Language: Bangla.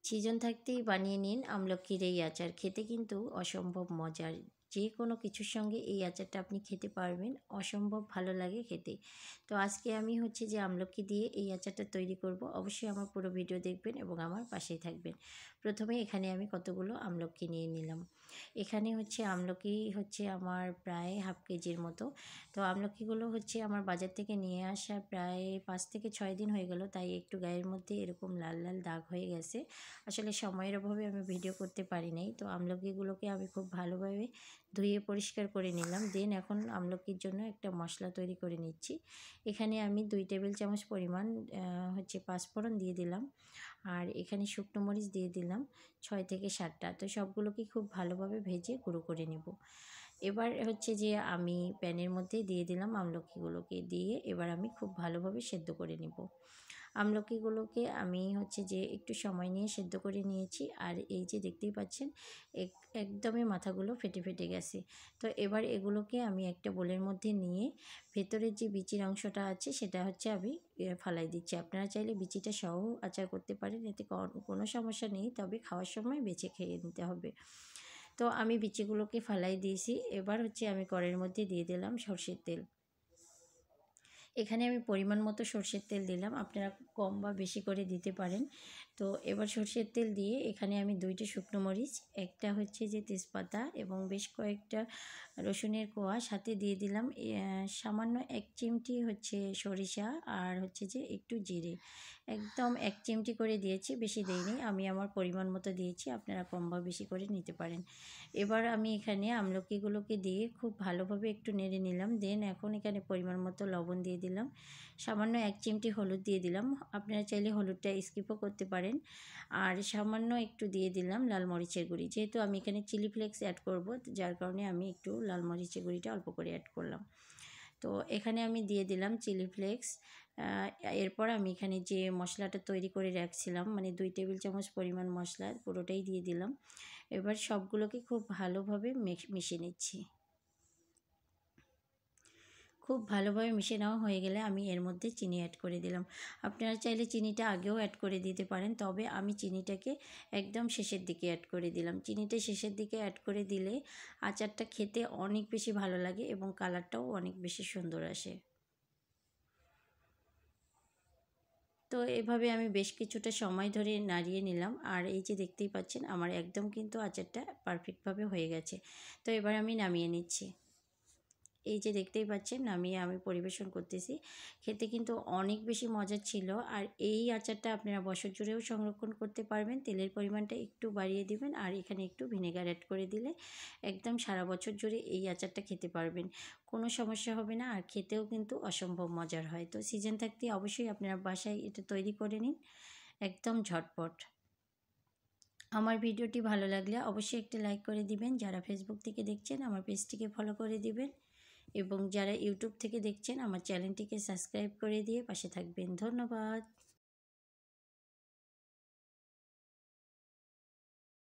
সিজন থাকতেই বানিয়ে নিন আমলকির এই আচার। খেতে কিন্তু অসম্ভব মজার। যে কোনো কিছুর সঙ্গে এই আচারটা আপনি খেতে পারবেন, অসম্ভব ভালো লাগে খেতে। তো আজকে আমি হচ্ছে যে আমলকি দিয়ে এই আচারটা তৈরি করব। অবশ্যই আমার পুরো ভিডিও দেখবেন এবং আমার পাশেই থাকবেন। প্রথমে এখানে আমি কতগুলো আমলকি নিয়ে নিলাম। এখানে হচ্ছে আমলকি হচ্ছে আমার প্রায় হাফ কেজির মতো। তো আমলকিগুলো হচ্ছে আমার বাজার থেকে নিয়ে আসা প্রায় 5 থেকে 6 দিন হয়ে গেল, তাই একটু গায়ের মধ্যে এরকম লাল লাল দাগ হয়ে গেছে। আসলে সময়ের অভাবে আমি ভিডিও করতে পারি নাই। তো আমলকিগুলোকে আমি খুব ভালোভাবে ধুয়ে পরিষ্কার করে নিলাম। দেন এখন আমলকির জন্য একটা মশলা তৈরি করে নিচ্ছি। এখানে আমি 2 টেবিল চামচ পরিমাণ হচ্ছে পাঁচফোড়ন দিয়ে দিলাম। আর এখানে শুকনো মরিচ দিয়ে দিলাম 6 থেকে 7টা। তো সবগুলোকে খুব ভালোভাবে ভেজে গুঁড়ো করে নেব। এবার হচ্ছে যে আমি প্যানের মধ্যে দিয়ে দিলাম আমলকিগুলোকে, দিয়ে এবার আমি খুব ভালোভাবে সেদ্ধ করে নেব। আমলকিগুলোকে আমি হচ্ছে যে একটু সময় নিয়ে সেদ্ধ করে নিয়েছি। আর এই যে দেখতেই পাচ্ছেন একদমই মাথাগুলো ফেটে ফেটে গেছে। তো এবার এগুলোকে আমি একটা বোলের মধ্যে নিয়ে ভেতরের যে বিচির অংশটা আছে সেটা হচ্ছে আমি ফালাই দিচ্ছি। আপনারা চাইলে বিচিটা সহ আচার করতে পারেন, এতে কোনো সমস্যা নেই, তবে খাওয়ার সময় বেছে খেয়ে নিতে হবে। তো আমি বিচিগুলোকে ফালাই দিয়েছি। এবার হচ্ছে আমি কড়াইয়ের মধ্যে দিয়ে দিলাম সরষের তেল। এখানে আমি পরিমাণ মতো সরষের তেল দিলাম, আপনারা কম বা বেশি করে দিতে পারেন। তো এবার সরষের তেল দিয়ে এখানে আমি 2টা শুকনো মরিচ, একটা হচ্ছে যে তেজপাতা এবং বেশ কয়েকটা রসুনের কোয়া, সাথে দিয়ে দিলাম সামান্য 1 চিমটি হচ্ছে সরিষা, আর হচ্ছে যে একটু জিরে, একদম 1 চিমটি করে দিয়েছি, বেশি দেইনি। আমি আমার পরিমাণ মতো দিয়েছি, আপনারা কম বা বেশি করে নিতে পারেন। এবার আমি এখানে আমলকিগুলোকে দিয়ে খুব ভালোভাবে একটু নেড়ে নিলাম। দেন এখন এখানে পরিমাণ মতো লবণ দিয়ে দিলাম, সামান্য 1 চিমটি হলুদ দিয়ে দিলাম, আপনারা চাইলে হলুদটা স্কিপও করতে পারেন। আর সামান্য একটু দিয়ে দিলাম লাল মরিচের গুঁড়ি, যেহেতু আমি এখানে চিলি ফ্লেক্স অ্যাড করব, যার কারণে আমি একটু লাল মরিচের গুঁড়িটা অল্প করে অ্যাড করলাম। তো এখানে আমি দিয়ে দিলাম চিলি ফ্লেক্স। এরপর আমি এখানে যে মশলাটা তৈরি করে রাখছিলাম, মানে 2 টেবিল চামচ পরিমাণ মশলা পুরোটাই দিয়ে দিলাম। এবার সবগুলোকে খুব ভালোভাবে মিশিয়ে নিচ্ছি। খুব ভালোভাবে মিশিয়ে নেওয়া হয়ে গেলে আমি এর মধ্যে চিনি অ্যাড করে দিলাম। আপনারা চাইলে চিনিটা আগেও অ্যাড করে দিতে পারেন, তবে আমি চিনিটাকে একদম শেষের দিকে অ্যাড করে দিলাম। চিনিটা শেষের দিকে অ্যাড করে দিলে আচারটা খেতে অনেক বেশি ভালো লাগে এবং কালারটাও অনেক বেশি সুন্দর আসে। তো এভাবে আমি বেশ কিছুটা সময় ধরে নাড়িয়ে নিলাম। আর এই যে দেখতেই পাচ্ছেন আমার একদম কিন্তু আচারটা পারফেক্টভাবে হয়ে গেছে। তো এবার আমি নামিয়ে নিচ্ছি। এই যে দেখতেই পাচ্ছেন নামিয়ে আমি পরিবেশন করতেছি। খেতে কিন্তু অনেক বেশি মজার ছিল। আর এই আচারটা আপনারা বছর জুড়েও সংরক্ষণ করতে পারবেন। তেলের পরিমাণটা একটু বাড়িয়ে দিবেন আর এখানে একটু ভিনেগার অ্যাড করে দিলে একদম সারা বছর জুড়ে এই আচারটা খেতে পারবেন। কোনো সমস্যা হবে না, আর খেতেও কিন্তু অসম্ভব মজার হয়। তো সিজন থাকতে অবশ্যই আপনারা বাসায় এটা তৈরি করে নিন, একদম ঝটপট। আমার ভিডিওটি ভালো লাগলে অবশ্যই একটি লাইক করে দিবেন। যারা ফেসবুক থেকে দেখছেন আমার পেজটিকে ফলো করে দিবেন এবং যারা ইউটিউব থেকে দেখছেন আমার চ্যানেলটিকে সাবস্ক্রাইব করে দিয়ে পাশে থাকবেন। ধন্যবাদ।